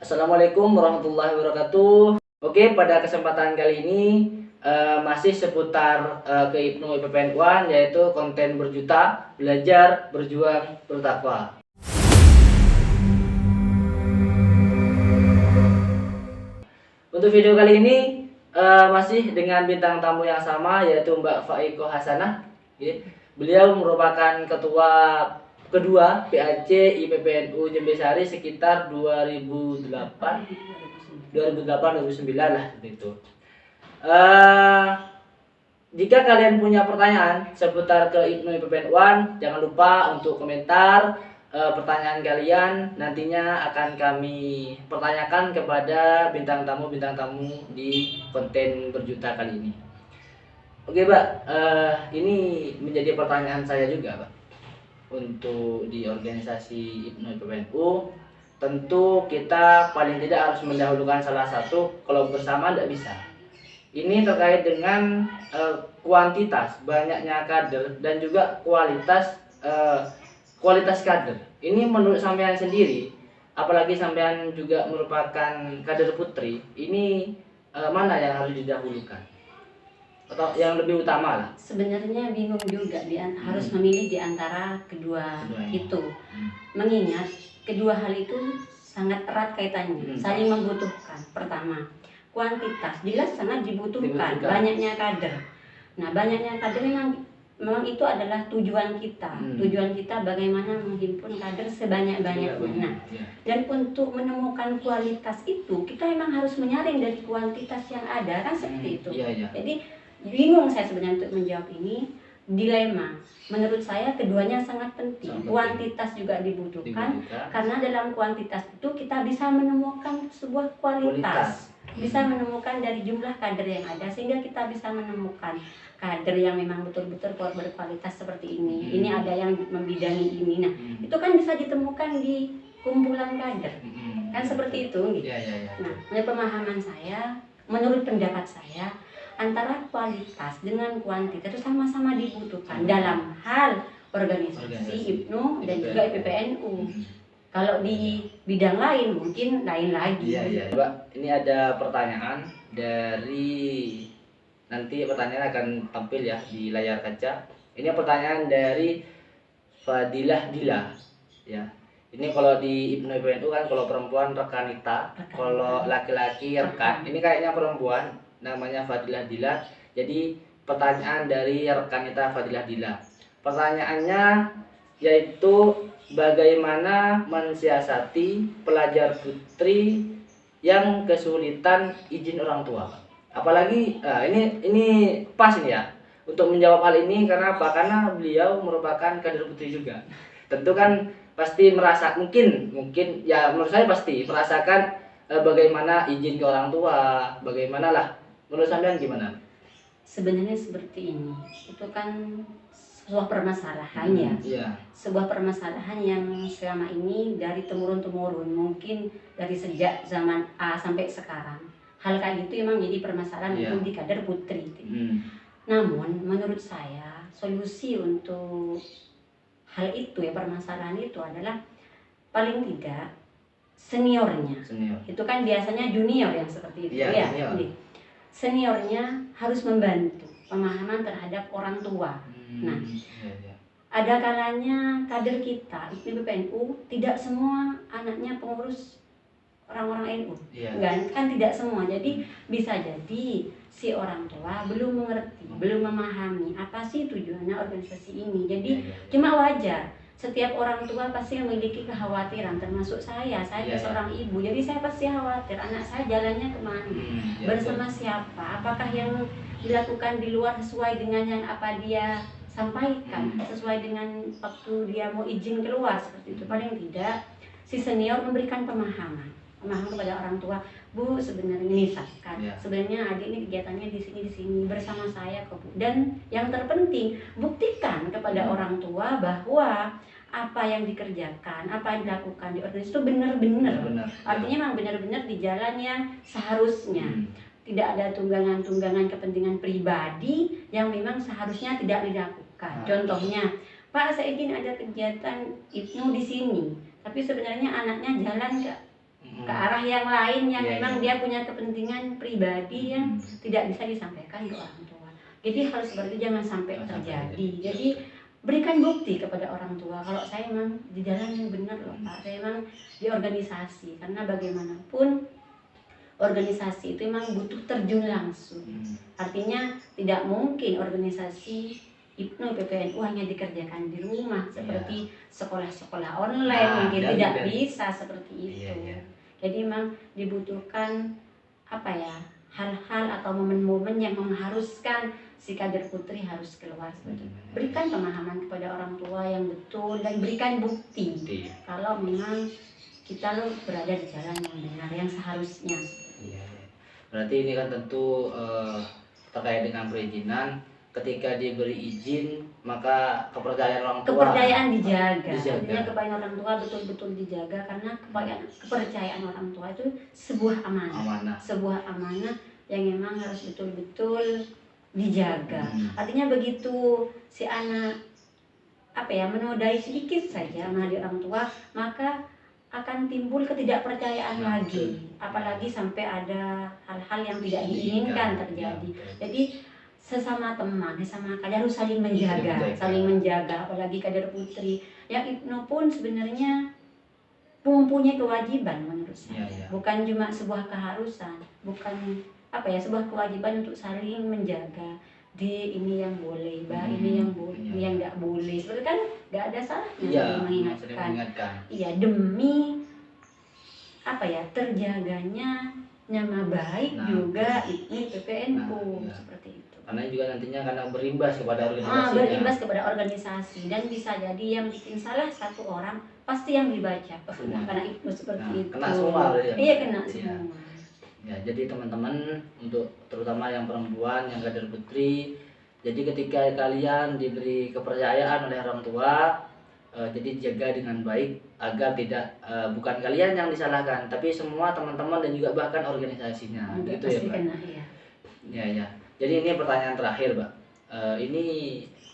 Assalamualaikum warahmatullahi wabarakatuh. Oke, pada kesempatan kali ini masih seputar ke Ibnu IPPN UAN, yaitu konten berjuta, belajar, berjuang, bertakwa. Untuk video kali ini masih dengan bintang tamu yang sama, yaitu Mbak Faiko Hasanah. Beliau merupakan ketua kedua PAC IPPNU Jembesari sekitar 2008 2009 lah seperti itu. Jika kalian punya pertanyaan seputar ke Ibnu IPPN UAN, jangan lupa untuk komentar pertanyaan kalian. Nantinya akan kami pertanyakan kepada bintang tamu di konten berjuta kali ini. Oke, Mbak, ini menjadi pertanyaan saya juga, Pak. Untuk di organisasi Ibnu IPPNU, tentu kita paling tidak harus mendahulukan salah satu, kalau bersama tidak bisa. Ini terkait dengan kuantitas, banyaknya kader, dan juga kualitas kader. Ini menurut sampean sendiri, apalagi sampean juga merupakan kader putri, ini mana yang harus didahulukan? Atau yang lebih utama lah? Sebenarnya bingung juga harus memilih di antara kedua itu. Mengingat kedua hal itu sangat erat kaitannya, saling membutuhkan. Pertama, kuantitas jelas sangat dibutuhkan. Banyaknya kader. Nah, banyaknya kader memang itu adalah tujuan kita. Tujuan kita bagaimana menghimpun kader sebanyak-banyaknya. Nah, dan untuk menemukan kualitas itu, kita memang harus menyaring dari kuantitas yang ada, kan seperti itu. Jadi bingung saya sebenarnya untuk menjawab ini, dilema. Menurut saya keduanya sangat penting. Kuantitas juga dibutuhkan, karena dalam kuantitas itu kita bisa menemukan sebuah kualitas. Bisa menemukan dari jumlah kader yang ada, sehingga kita bisa menemukan kader yang memang betul-betul berkualitas seperti ini. Ini ada yang membidangi ini. Nah, itu kan bisa ditemukan di kumpulan kader. Kan seperti itu gitu. Nah, menurut pemahaman saya, menurut pendapat saya, antara kualitas dengan kuantitas itu sama-sama dibutuhkan dalam hal organisasi IPNU dan juga IPPNU. Kalau di bidang lain mungkin lain lagi. Mbak, ini ada pertanyaan dari, nanti pertanyaan akan tampil ya di layar kaca. Ini pertanyaan dari Fadilah Dila, ya. Ini kalau di Ibnu IPPNU kan kalau perempuan rekanita, kalau laki-laki rekan. Ini kayaknya perempuan, namanya Fadilah Dila. Jadi pertanyaan dari rekanita Fadilah Dila. Pertanyaannya yaitu bagaimana mensiasati pelajar putri yang kesulitan izin orang tua. Apalagi ini pas ini ya untuk menjawab hal ini. Karena apa? Karena beliau merupakan kader putri juga. Tentu kan pasti merasa, mungkin ya menurut saya pasti merasakan bagaimana izin ke orang tua, bagaimana lah. Menurut sampean gimana? Sebenarnya seperti ini, itu kan sebuah permasalahan ya. Sebuah permasalahan yang selama ini dari temurun-temurun, mungkin dari sejak zaman A sampai sekarang. Hal kayak gitu memang jadi permasalahan untuk di kader putri. Namun menurut saya solusi untuk hal itu ya, permasalahan itu adalah paling tidak seniornya. Itu kan biasanya junior yang seperti itu ya. Seniornya harus membantu pemahaman terhadap orang tua. Nah, ada kalanya kader kita IPPNU tidak semua anaknya pengurus orang-orang NU, kan tidak semua. Jadi bisa jadi si orang tua belum mengerti, belum memahami apa sih tujuannya organisasi ini. Jadi cuma wajar. Setiap orang tua pasti memiliki kekhawatiran, termasuk saya seorang ibu. Jadi saya pasti khawatir anak saya jalannya kemana, bersama siapa, apakah yang dilakukan di luar sesuai dengan yang apa dia sampaikan, sesuai dengan waktu dia mau izin keluar, seperti itu. Paling tidak si senior memberikan pemahaman kepada orang tua. Bu, sebenarnya misalkan sebenarnya adik ini kegiatannya di sini bersama saya kok, Bu. Dan yang terpenting buktikan kepada orang tua bahwa apa yang dikerjakan, apa yang dilakukan di organisasi itu benar-benar. Artinya memang benar-benar di jalan yang seharusnya. Tidak ada tunggangan-tunggangan kepentingan pribadi yang memang seharusnya tidak dilakukan. Contohnya, Pak, saya ingin ada kegiatan IPNU di sini, tapi sebenarnya anaknya jalan ke ke arah yang lain yang Iya, memang iya. dia punya kepentingan pribadi yang tidak bisa disampaikan ke orang tua. Jadi hal seperti itu jangan sampai terjadi. Jadi berikan bukti kepada orang tua kalau saya memang di jalan yang benar loh Pak, saya memang di organisasi, karena bagaimanapun organisasi itu memang butuh terjun langsung. Artinya tidak mungkin organisasi IPNU PPNU hanya dikerjakan di rumah seperti sekolah-sekolah online, mungkin tidak bisa seperti itu. Jadi memang dibutuhkan apa ya, hal-hal atau momen-momen yang mengharuskan si kader putri harus keluar. Berikan pemahaman kepada orang tua yang betul dan berikan bukti kalau memang kita lo berada di jalan yang benar, yang seharusnya. Berarti ini kan tentu terkait dengan perizinan. Ketika diberi izin, maka kepercayaan orang tua dijaga. Artinya kepercayaan orang tua betul-betul dijaga, karena kepercayaan orang tua itu sebuah amanah. Sebuah amanah yang memang harus betul-betul dijaga. Artinya begitu si anak menodai sedikit saja menghadiri orang tua, maka akan timbul ketidakpercayaan lagi, apalagi sampai ada hal-hal yang tidak diinginkan terjadi. Jadi sesama teman, sesama kader harus saling menjaga, apalagi kader putri. Yang IPNU pun sebenarnya mempunyai kewajiban menurut saya, bukan cuma sebuah keharusan, bukan sebuah kewajiban untuk saling menjaga. Ini yang boleh, ini yang boleh, ini yang nggak boleh. Sebenarnya kan nggak ada salahnya mengingatkan. Iya, demi terjaganya nama baik juga IPNU PPNU seperti itu. Karena juga nantinya karena berimbas kepada organisasi. Dan bisa jadi yang bikin salah satu orang pasti yang dibaca. Karena IPNU seperti itu. Kena semua. Iya, kena semua. Ya, jadi teman-teman, untuk terutama yang perempuan, yang kader putri, jadi ketika kalian diberi kepercayaan oleh orang tua, jadi jaga dengan baik agar tidak bukan kalian yang disalahkan, tapi semua teman-teman dan juga bahkan organisasinya. Gitu ya, Pak. Ya. Jadi ini pertanyaan terakhir, Pak. Ini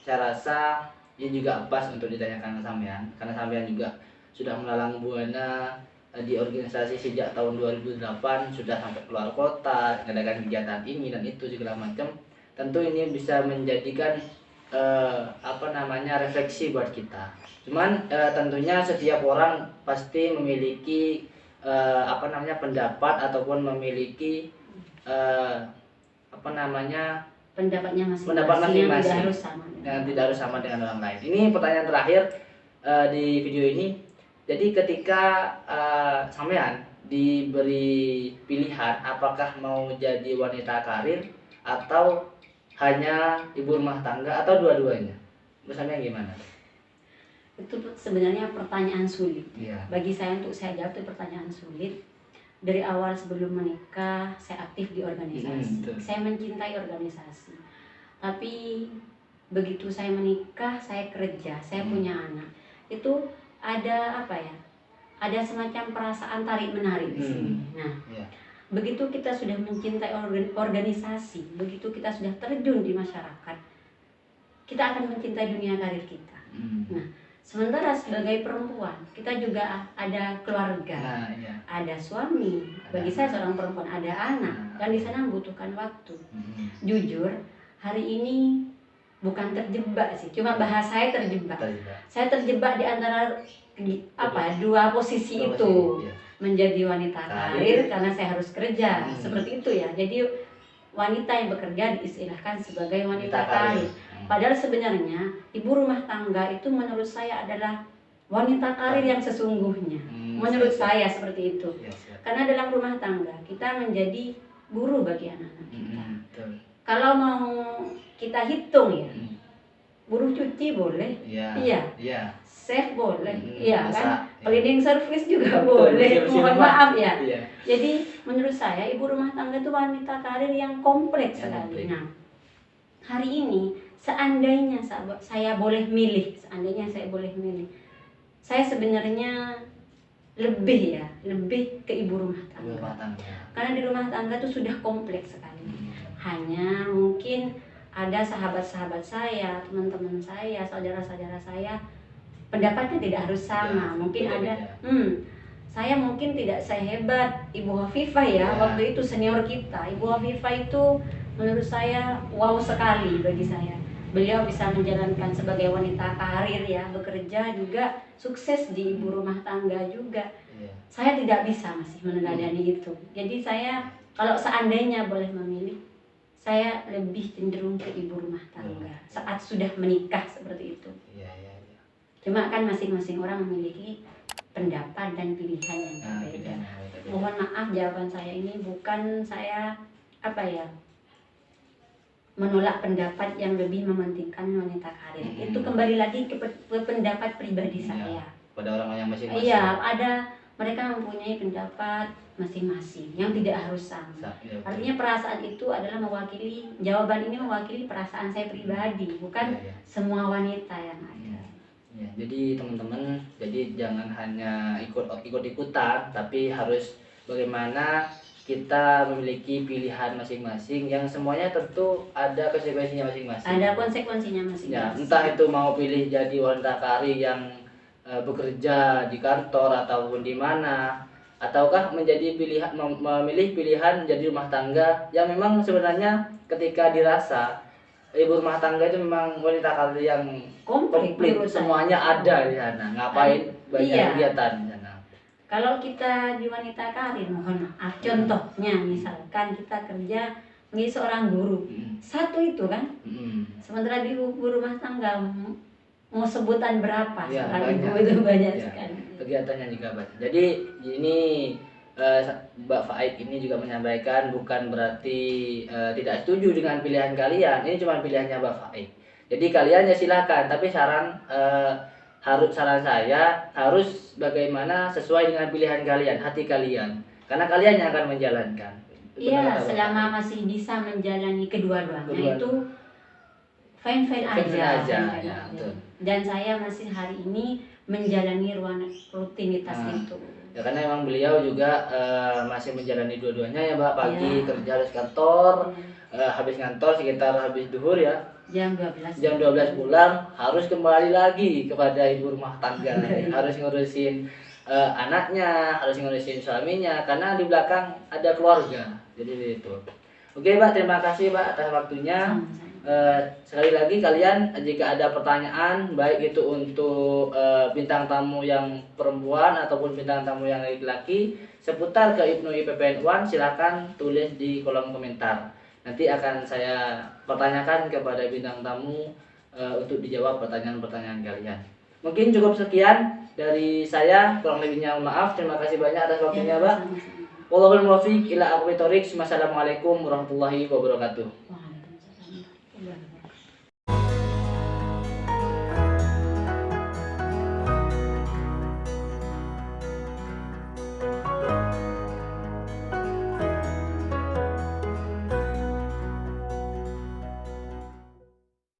saya rasa ini juga pas untuk ditanyakan ke sampean, karena sampean juga sudah melalang buana di organisasi sejak tahun 2008, sudah sampai keluar kota, mengadakan kegiatan ini dan itu segala macam. Tentu ini bisa menjadikan refleksi buat kita. Cuman tentunya setiap orang pasti memiliki pendapat ataupun memiliki pendapatnya masing-masing yang tidak harus sama dengan orang lain. Ini pertanyaan terakhir di video ini. Jadi ketika sampean diberi pilihan apakah mau jadi wanita karir atau hanya ibu rumah tangga atau dua-duanya, misalnya gimana? Itu sebenarnya pertanyaan sulit. Bagi saya untuk saya jawab itu pertanyaan sulit. Dari awal sebelum menikah saya aktif di organisasi. Saya mencintai organisasi. Tapi begitu saya menikah, saya kerja, saya punya anak. Itu ada ada semacam perasaan tarik menarik di sini. Nah, begitu kita sudah mencintai organisasi, begitu kita sudah terjun di masyarakat, kita akan mencintai dunia karir kita. Nah, sementara sebagai perempuan, kita juga ada keluarga, ada suami. Bagi saya seorang perempuan ada anak, dan di sana membutuhkan waktu. Jujur, hari ini bukan terjebak sih, cuma bahasa saya terjebak. Saya terjebak di antara dua posisi itu. Menjadi wanita karir karena saya harus kerja, seperti itu ya. Jadi wanita yang bekerja diistilahkan sebagai wanita karir. Padahal sebenarnya ibu rumah tangga itu menurut saya adalah wanita karir yang sesungguhnya. Menurut saya seperti itu. Karena dalam rumah tangga kita menjadi guru bagi anak-anak kita. Kalau mau kita hitung ya, buruh cuci boleh, chef boleh, kan, cleaning service juga boleh. Mohon maaf ya. Jadi menurut saya ibu rumah tangga itu wanita karir yang kompleks sekali. Nah, hari ini seandainya saya boleh milih, saya sebenarnya lebih ke ibu rumah tangga. Karena di rumah tangga itu sudah kompleks sekali. Hanya mungkin ada sahabat-sahabat saya, teman-teman saya, saudara-saudara saya, pendapatnya tidak harus sama. Mungkin ada saya mungkin tidak sehebat Ibu Hafifah ya, waktu itu senior kita. Ibu Hafifah itu menurut saya wow sekali bagi saya. Beliau bisa menjalankan sebagai wanita karir ya, bekerja juga sukses di ibu rumah tangga juga. Saya tidak bisa masih meneladani itu. Jadi saya kalau seandainya boleh memilih, saya lebih cenderung ke ibu rumah tangga saat sudah menikah seperti itu. Cuma kan masing-masing orang memiliki pendapat dan pilihan yang berbeda. Mohon maaf jawaban saya ini bukan saya menolak pendapat yang lebih mementingkan wanita karir. Itu kembali lagi ke pendapat pribadi saya. Pada orang yang masing-masing. Iya, ada mereka mempunyai pendapat masing-masing yang tidak harus sama. Artinya perasaan itu adalah jawaban ini mewakili perasaan saya pribadi, bukan semua wanita yang ada. Ya, jadi teman-teman, jadi jangan hanya ikut-ikutan, tapi harus bagaimana kita memiliki pilihan masing-masing yang semuanya tentu ada konsekuensinya masing-masing. Ada konsekuensinya masing-masing. Ya, entah itu mau pilih jadi wanita karir yang bekerja di kantor ataupun di mana, ataukah memilih pilihan jadi rumah tangga yang memang sebenarnya ketika dirasa ibu rumah tangga itu memang wanita karir yang komplit, semuanya ada di sana. Ngapain banyak kegiatan di sana. Kalau kita di wanita karir, mohon maaf, contohnya misalkan kita kerja menjadi seorang guru, satu itu kan, sementara di ibu rumah tangga mau sebutan berapa? Seorang ibu itu banyak sekali. Kegiatannya juga banyak. Jadi ini Mbak Faik ini juga menyampaikan bukan berarti tidak setuju dengan pilihan kalian. Ini cuma pilihannya Mbak Faik. Jadi kalian ya silakan, tapi saran saya harus bagaimana sesuai dengan pilihan kalian, hati kalian. Karena kalian yang akan menjalankan. Iya, selama masih bisa menjalani kedua-duanya itu fine aja. Dan saya masih hari ini menjalani rutinitas itu. Ya karena emang beliau juga masih menjalani dua-duanya ya Mbak, pagi kerja harus kantor, habis kantor sekitar habis duhur ya, jam 12 pulang harus kembali lagi kepada ibu rumah tangga. Harus ngurusin anaknya, harus ngurusin suaminya, karena di belakang ada keluarga. Jadi itu. Oke Mbak, terima kasih Mbak atas waktunya. Sekali lagi kalian jika ada pertanyaan baik itu untuk bintang tamu yang perempuan ataupun bintang tamu yang laki-laki seputar ke IPNU IPPN UAN, silakan tulis di kolom komentar. Nanti akan saya pertanyakan kepada bintang tamu untuk dijawab pertanyaan-pertanyaan kalian. Mungkin cukup sekian dari saya, kurang lebihnya maaf. Terima kasih banyak atas waktunya Mbak. Wallahul muwaffiq ila aqwamit thoriq. Wassalamualaikum warahmatullahi wabarakatuh.